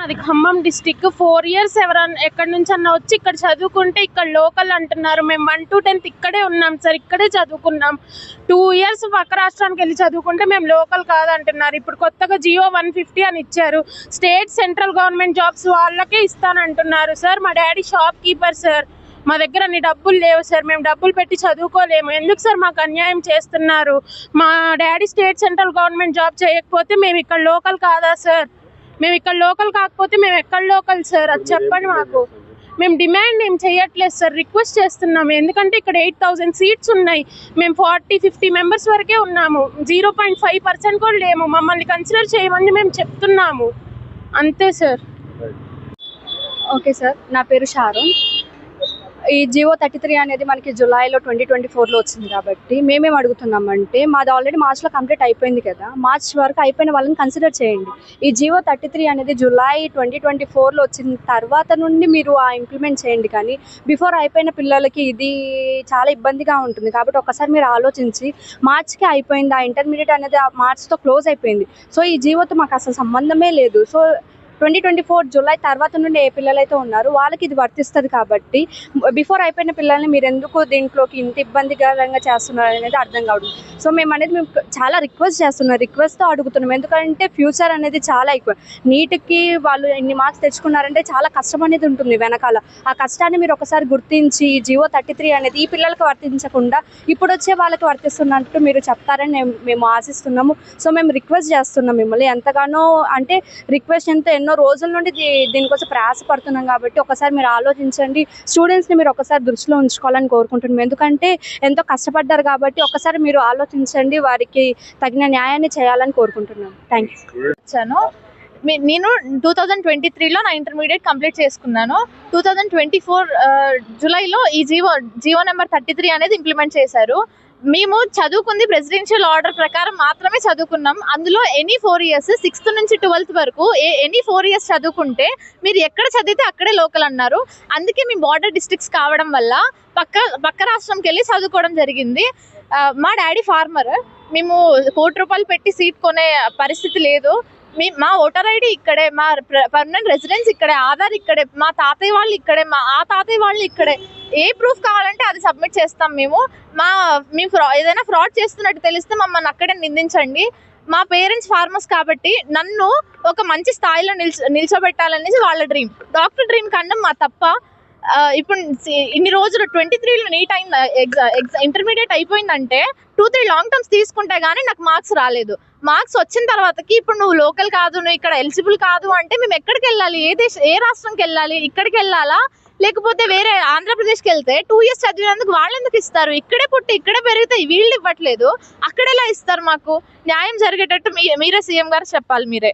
మాది Khammam district. 4 years ఎవరన్నా ఎక్కడి నుంచి అన్న వచ్చి ఇక్కడ చదువుకుంటే ఇక్కడ లోకల్ అంటున్నారు. మేము 1 to 10th ఇక్కడే ఉన్నాం సార్, ఇక్కడే చదువుకున్నాం. 2 ఇయర్స్ పక్క రాష్ట్రానికి వెళ్ళి చదువుకుంటే మేము లోకల్ కాదంటున్నారు. ఇప్పుడు కొత్తగా జియో 150 అని ఇచ్చారు. స్టేట్ సెంట్రల్ గవర్నమెంట్ జాబ్స్ వాళ్ళకే ఇస్తానంటున్నారు సార్. మా డాడీ షాప్ కీపర్ సార్, మా దగ్గర అన్ని డబ్బులు లేవు సార్, మేము డబ్బులు పెట్టి చదువుకోలేము. ఎందుకు సార్ మాకు అన్యాయం చేస్తున్నారు? మా daddy state central government job చేయకపోతే మేము ఇక్కడ లోకల్ కాదా సార్? మేము ఇక్కడ లోకల్ కాకపోతే మేము ఎక్కడ లోకల్ సార్? అది చెప్పండి మాకు. మేము డిమాండ్ ఏం చేయట్లేదు సార్, రిక్వెస్ట్ చేస్తున్నాము. ఎందుకంటే ఇక్కడ 8,000 సీట్స్ ఉన్నాయి, మేము 40-50 మెంబర్స్ వరకే ఉన్నాము. 0.5% కూడా లేము. మమ్మల్ని కన్సిడర్ చేయమని మేము చెప్తున్నాము, అంతే సార్. ఓకే సార్, నా పేరు షారోన్. ఈ జియో 33 అనేది మనకి జూలైలో 2024లో వచ్చింది కాబట్టి మేమేం అడుగుతున్నామంటే, మాది ఆల్రెడీ మార్చ్లో కంప్లీట్ అయిపోయింది కదా, మార్చ్ వరకు అయిపోయిన వాళ్ళని కన్సిడర్ చేయండి. ఈ జియో 33 అనేది జూలై 2024లో వచ్చిన తర్వాత నుండి మీరు ఇంప్లిమెంట్ చేయండి. కానీ బిఫోర్ అయిపోయిన పిల్లలకి ఇది చాలా ఇబ్బందిగా ఉంటుంది. కాబట్టి ఒకసారి మీరు ఆలోచించి, మార్చ్కి అయిపోయింది, ఆ ఇంటర్మీడియట్ అనేది ఆ మార్చ్తో క్లోజ్ అయిపోయింది. సో ఈ జియోతో మాకు అసలు సంబంధమే లేదు. సో 2024 జూలై తర్వాత నుండి ఏ పిల్లలైతే ఉన్నారో వాళ్ళకి ఇది వర్తిస్తుంది. కాబట్టి బిఫోర్ అయిపోయిన పిల్లల్ని మీరు ఎందుకు దీంట్లోకి ఇంత ఇబ్బందికరంగా చేస్తున్నారు అనేది అర్థం కావడం. సో మేము చాలా రిక్వెస్ట్తో అడుగుతున్నాం. ఎందుకంటే ఫ్యూచర్ అనేది చాలా ఎక్కువ. నీట్కి వాళ్ళు ఎన్ని మార్క్స్ తెచ్చుకున్నారంటే చాలా కష్టం అనేది ఉంటుంది వెనకాల. ఆ కష్టాన్ని మీరు ఒకసారి గుర్తించి జియో 33 అనేది ఈ పిల్లలకు వర్తించకుండా ఇప్పుడు వచ్చే వాళ్ళకి వర్తిస్తున్నట్టు మీరు చెప్తారని మేము ఆశిస్తున్నాము. సో మేము రిక్వెస్ట్ చేస్తున్నాం మిమ్మల్ని ఎంతగానో, అంటే రిక్వెస్ట్ ఎన్నో రోజుల నుండి దీనికోసం ప్రయాసపడుతున్నాం. కాబట్టి ఒకసారి మీరు ఆలోచించండి. స్టూడెంట్స్ని మీరు ఒకసారి దృష్టిలో ఉంచుకోవాలని కోరుకుంటున్నాం. ఎందుకంటే ఎంతో కష్టపడ్డారు కాబట్టి ఒకసారి మీరు ఆలోచించండి, వారికి తగిన న్యాయాన్ని చేయాలని కోరుకుంటున్నాం. Thank you. నేను 2023లో నా ఇంటర్మీడియట్ కంప్లీట్ చేసుకున్నాను. 2024 జూలైలో ఈ జియో నెంబర్ 33 అనేది ఇంప్లిమెంట్ చేశారు. మేము చదువుకుంది ప్రెసిడెన్షియల్ ఆర్డర్ ప్రకారం మాత్రమే చదువుకున్నాం. అందులో ఎనీ 4 ఇయర్స్ 6th నుంచి 12th వరకు ఎనీ 4 ఇయర్స్ చదువుకుంటే మీరు ఎక్కడ చదివితే అక్కడే లోకల్ అన్నారు. అందుకే మేము బార్డర్ డిస్ట్రిక్ట్స్ కావడం వల్ల పక్క రాష్ట్రంకి వెళ్ళి చదువుకోవడం జరిగింది. మా డాడీ ఫార్మర్, మేము ₹1 పెట్టి సీట్ కొనే పరిస్థితి లేదు. మా ఓటర్ ఐడి ఇక్కడే, మా పర్మనెంట్ రెసిడెన్స్ ఇక్కడే, ఆధార్ ఇక్కడే, మా తాతయ్య వాళ్ళు ఇక్కడే, ఆ తాతయ్య వాళ్ళు ఇక్కడే. ఏ ప్రూఫ్ కావాలంటే అది సబ్మిట్ చేస్తాం. మేము ఏదైనా ఫ్రాడ్ చేస్తున్నట్టు తెలిస్తే మమ్మల్ని అక్కడే నిందించండి. మా పేరెంట్స్ ఫార్మర్స్ కాబట్టి నన్ను ఒక మంచి స్థాయిలో నిల్చోబెట్టాలనేసి వాళ్ళ డ్రీమ్. డాక్టర్ డ్రీమ్ కన్నా మా తప్ప. ఇప్పుడు ఇన్ని రోజులు 23లో నీట్ అయింది, ఇంటర్మీడియట్ అయిపోయిందంటే 2-3 లాంగ్ టర్మ్స్ తీసుకుంటే కానీ నాకు మార్క్స్ రాలేదు. మార్క్స్ వచ్చిన తర్వాతకి ఇప్పుడు నువ్వు లోకల్ కాదు, నువ్వు ఇక్కడ ఎలిజిబుల్ కాదు అంటే మేము ఎక్కడికి వెళ్ళాలి? ఏ రాష్ట్రంకి వెళ్ళాలి? ఇక్కడికి వెళ్ళాలా, లేకపోతే వేరే ఆంధ్రప్రదేశ్కి వెళ్తే 2 ఇయర్స్ చదివినందుకు వాళ్ళు ఎందుకు ఇస్తారు? ఇక్కడే పుట్టి ఇక్కడే పెరిగితే వీళ్ళు ఇవ్వట్లేదు, అక్కడ ఎలా ఇస్తారు? మాకు న్యాయం జరిగేటట్టు మీరే సీఎం గారు చెప్పాలి. మీరే